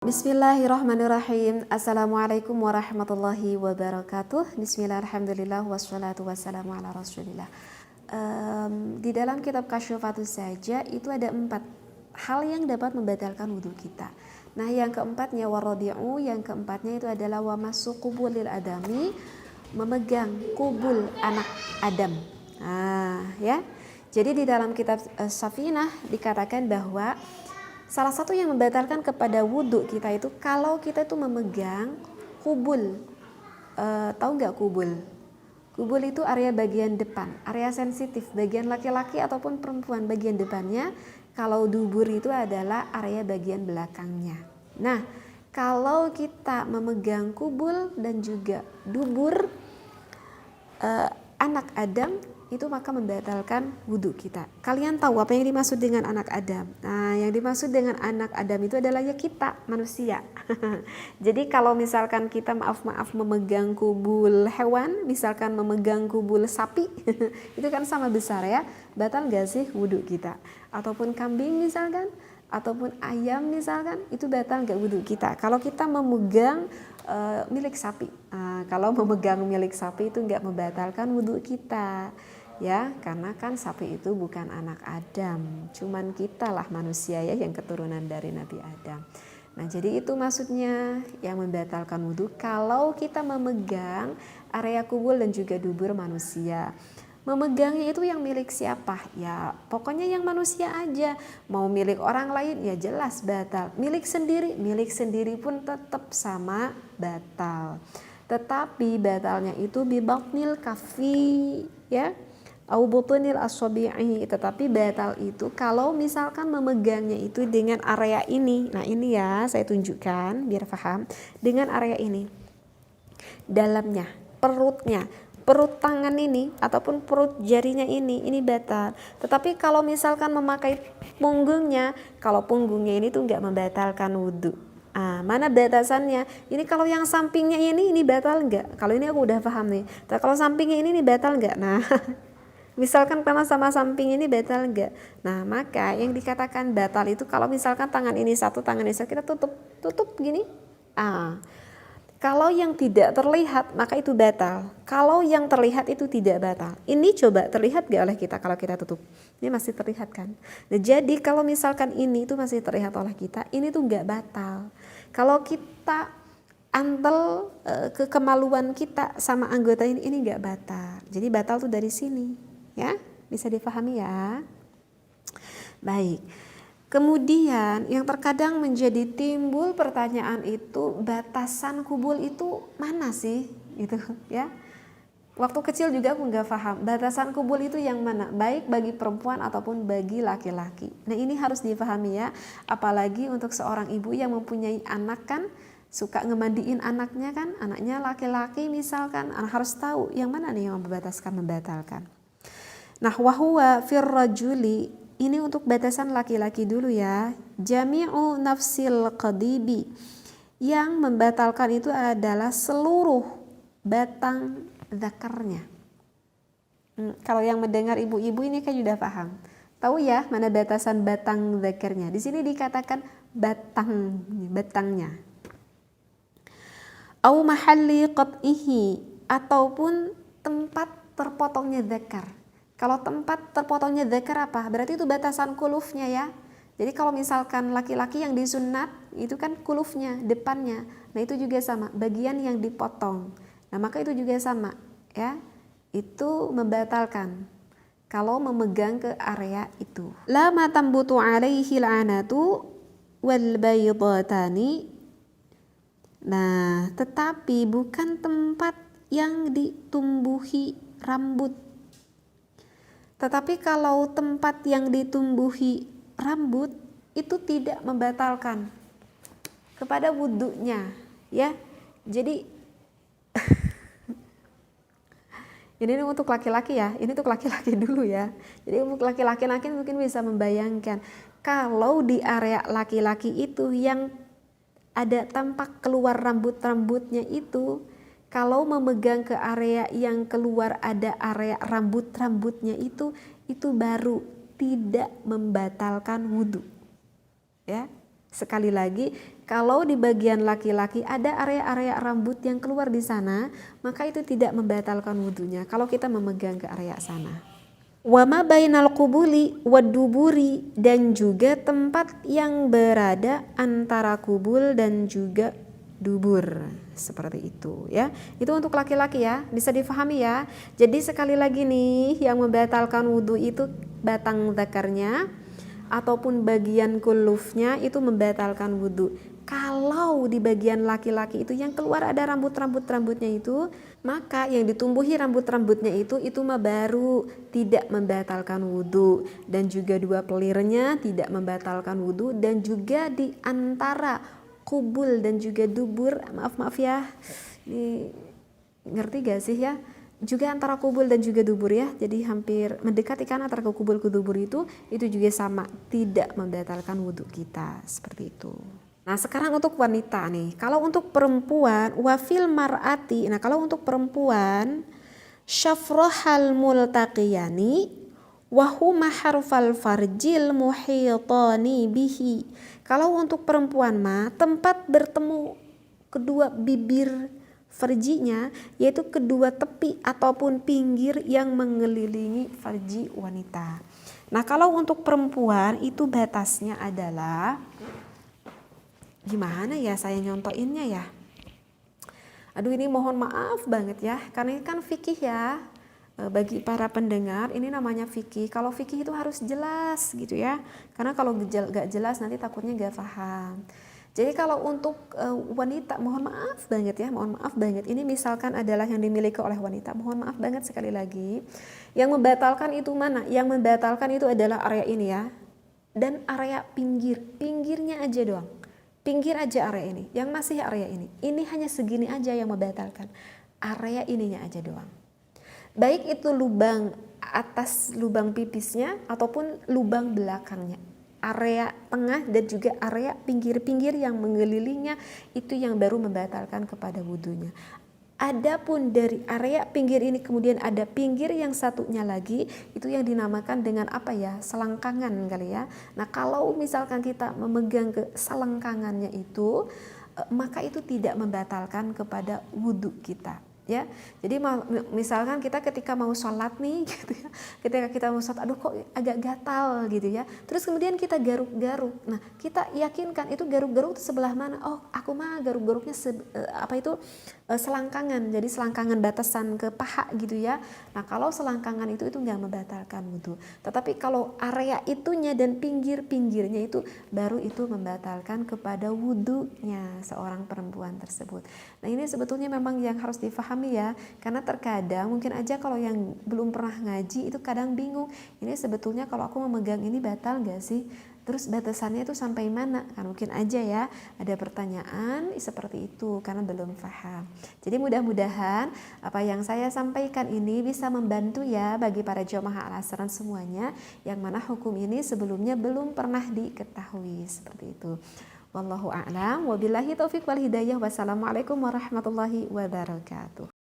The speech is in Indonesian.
Bismillahirrahmanirrahim. Assalamualaikum warahmatullahi wabarakatuh. Bismillah, alhamdulillah, wassalatu wassalamu ala rasulillah. Di dalam kitab Kasyufatus Saja itu ada 4 hal yang dapat membatalkan wudhu kita. Nah, yang keempatnya waradi'u, yang keempatnya itu adalah wamassu qubulil adami, memegang kubul anak Adam. Ya. Jadi di dalam kitab Safinah dikatakan bahwa salah satu yang membatalkan kepada wudhu kita itu kalau kita itu memegang kubul. Tahu nggak kubul? Kubul itu area bagian depan, area sensitif, bagian laki-laki ataupun perempuan bagian depannya. Kalau dubur itu adalah area bagian belakangnya. Nah, kalau kita memegang kubul dan juga dubur anak Adam, itu maka membatalkan wudhu kita. Kalian tahu apa yang dimaksud dengan anak Adam? Nah, yang dimaksud dengan anak Adam itu adalah ya kita, manusia. Jadi kalau misalkan kita maaf memegang kubul hewan, misalkan memegang kubul sapi, itu kan sama besar ya. Batal gak sih wudhu kita? Ataupun kambing misalkan, ataupun ayam misalkan, itu batal gak wudhu kita? Kalau kita memegang milik sapi, kalau memegang milik sapi itu gak membatalkan wudhu kita. Ya, karena kan sapi itu bukan anak Adam, cuman kita lah manusia ya yang keturunan dari Nabi Adam. Nah, jadi itu maksudnya yang membatalkan wudhu kalau kita memegang area kubul dan juga dubur manusia. Memegangnya itu yang milik siapa? Ya pokoknya yang manusia aja. Mau milik orang lain ya jelas batal. Milik sendiri pun tetap sama batal. Tetapi batalnya itu bibatnil kafi ya. Au butunil asabi'i, tetapi batal itu kalau misalkan memegangnya itu dengan area ini. Nah, ini ya saya tunjukkan biar paham. Dengan area ini. Dalamnya, perutnya, perut tangan ini ataupun perut jarinya ini batal. Tetapi kalau misalkan memakai punggungnya, kalau punggungnya ini tuh enggak membatalkan wudhu. Mana batasannya? Ini kalau yang sampingnya ini batal enggak? Kalau ini aku udah paham nih. Tapi kalau sampingnya ini batal enggak? Nah, misalkan karena sama samping ini batal enggak? Nah, maka yang dikatakan batal itu kalau misalkan tangan ini satu, tangan ini satu, kita tutup gini. Kalau yang tidak terlihat maka itu batal. Kalau yang terlihat itu tidak batal. Ini coba terlihat gak oleh kita kalau kita tutup? Ini masih terlihat kan? Nah, jadi kalau misalkan ini itu masih terlihat oleh kita, ini tuh gak batal. Kalau kita antel ke kemaluan kita sama anggota ini gak batal. Jadi batal tuh dari sini. Ya, bisa dipahami ya. Baik. Kemudian yang terkadang menjadi timbul pertanyaan itu batasan kubul itu mana sih? Gitu ya. Waktu kecil juga aku nggak paham batasan kubul itu yang mana, baik bagi perempuan ataupun bagi laki-laki. Nah, ini harus dipahami ya. Apalagi untuk seorang ibu yang mempunyai anak kan suka ngemandiin anaknya kan, anaknya laki-laki misalkan, anak harus tahu yang mana nih yang membatalkan. Nah, wahuwa firrajuli, ini untuk batasan laki-laki dulu ya. Jami'u nafsil qadibi, yang membatalkan itu adalah seluruh batang zakarnya. Kalau yang mendengar ibu-ibu ini kan sudah paham. Tahu ya mana batasan batang zakarnya? Di sini dikatakan batangnya. Au mahalli qat'ihi, ataupun tempat terpotongnya zakar. Kalau tempat terpotongnya dzakar apa? Berarti itu batasan kulufnya ya. Jadi kalau misalkan laki-laki yang disunat itu kan kulufnya, depannya. Nah, itu juga sama, bagian yang dipotong. Nah, maka itu juga sama ya. Itu membatalkan kalau memegang ke area itu. La ma tambutu alaihi al'anatu wal baydatani. Nah, tetapi bukan tempat yang ditumbuhi rambut. Tetapi kalau tempat yang ditumbuhi rambut itu tidak membatalkan kepada wudhunya ya. Jadi ini untuk laki-laki ya, ini untuk laki-laki dulu ya. Jadi untuk laki-laki mungkin bisa membayangkan kalau di area laki-laki itu yang ada tampak keluar rambut-rambutnya itu, kalau memegang ke area yang keluar ada area rambut-rambutnya itu baru tidak membatalkan wudhu. Ya, Sekali lagi, kalau di bagian laki-laki ada area-area rambut yang keluar di sana, maka itu tidak membatalkan wudhunya kalau kita memegang ke area sana. Wama bainal qubuli waduburi, dan juga tempat yang berada antara kubul dan juga dubur, seperti itu ya. Itu untuk laki-laki ya, bisa difahami ya. Jadi sekali lagi nih, yang membatalkan wudhu itu batang zakarnya ataupun bagian kulufnya itu membatalkan wudhu. Kalau di bagian laki-laki itu yang keluar ada rambutnya itu, maka yang ditumbuhi rambutnya itu mah baru tidak membatalkan wudhu, dan juga dua pelirnya tidak membatalkan wudhu, dan juga di antara kubul dan juga dubur, maaf ya, ini ngerti gak sih ya? Juga antara kubul dan juga dubur ya, jadi hampir mendekati kan antara kubul ke dubur itu juga sama, tidak membatalkan wudhu kita, seperti itu. Nah sekarang untuk wanita nih, kalau untuk perempuan wafil mar'ati, nah kalau untuk perempuan syafrohal multaqiyani wahuma harfal farjil muhitani bihi. Kalau untuk perempuan mah tempat bertemu kedua bibir farjinya, yaitu kedua tepi ataupun pinggir yang mengelilingi farji wanita. Nah kalau untuk perempuan itu batasnya adalah, gimana ya saya nyontoinnya ya, aduh ini mohon maaf banget ya, karena ini kan fikih ya, bagi para pendengar ini namanya fikih. Kalau fikih itu harus jelas gitu ya, karena kalau gak jelas nanti takutnya gak paham. Jadi kalau untuk wanita, mohon maaf banget ya, mohon maaf banget. Ini misalkan adalah yang dimiliki oleh wanita, mohon maaf banget sekali lagi. Yang membatalkan itu mana? Yang membatalkan itu adalah area ini ya, dan area pinggirnya aja doang. Pinggir aja area ini, yang masih area ini. Ini hanya segini aja yang membatalkan. Area ininya aja doang. Baik itu lubang atas lubang pipisnya ataupun lubang belakangnya. Area tengah dan juga area pinggir-pinggir yang mengelilingnya itu yang baru membatalkan kepada wudhunya. Adapun dari area pinggir ini kemudian ada pinggir yang satunya lagi, itu yang dinamakan dengan apa ya, selangkangan kali ya. Nah kalau misalkan kita memegang ke selangkangannya itu, maka itu tidak membatalkan kepada wudhu kita. Ya, jadi misalkan kita ketika mau sholat nih, gitu ya, ketika kita mau sholat, aduh kok agak gatal gitu ya, terus kemudian kita garuk-garuk. Nah, kita yakinkan itu garuk-garuk itu sebelah mana? Oh, aku mah garuk-garuknya selangkangan, jadi selangkangan batasan ke paha gitu ya. Nah, kalau selangkangan itu nggak membatalkan wudhu. Tetapi kalau area itunya dan pinggir-pinggirnya itu baru itu membatalkan kepada wudhunya seorang perempuan tersebut. Nah, ini sebetulnya memang yang harus difahami ya, karena terkadang mungkin aja kalau yang belum pernah ngaji itu kadang bingung, ini sebetulnya kalau aku memegang ini batal gak sih, terus batasannya itu sampai mana, kan mungkin aja ya ada pertanyaan seperti itu karena belum paham. Jadi mudah-mudahan apa yang saya sampaikan ini bisa membantu ya bagi para jamaah al-asran semuanya, yang mana hukum ini sebelumnya belum pernah diketahui, seperti itu. Wallahu a'lam, wabillahi taufiq wal hidayah. Wassalamualaikum warahmatullahi wabarakatuh.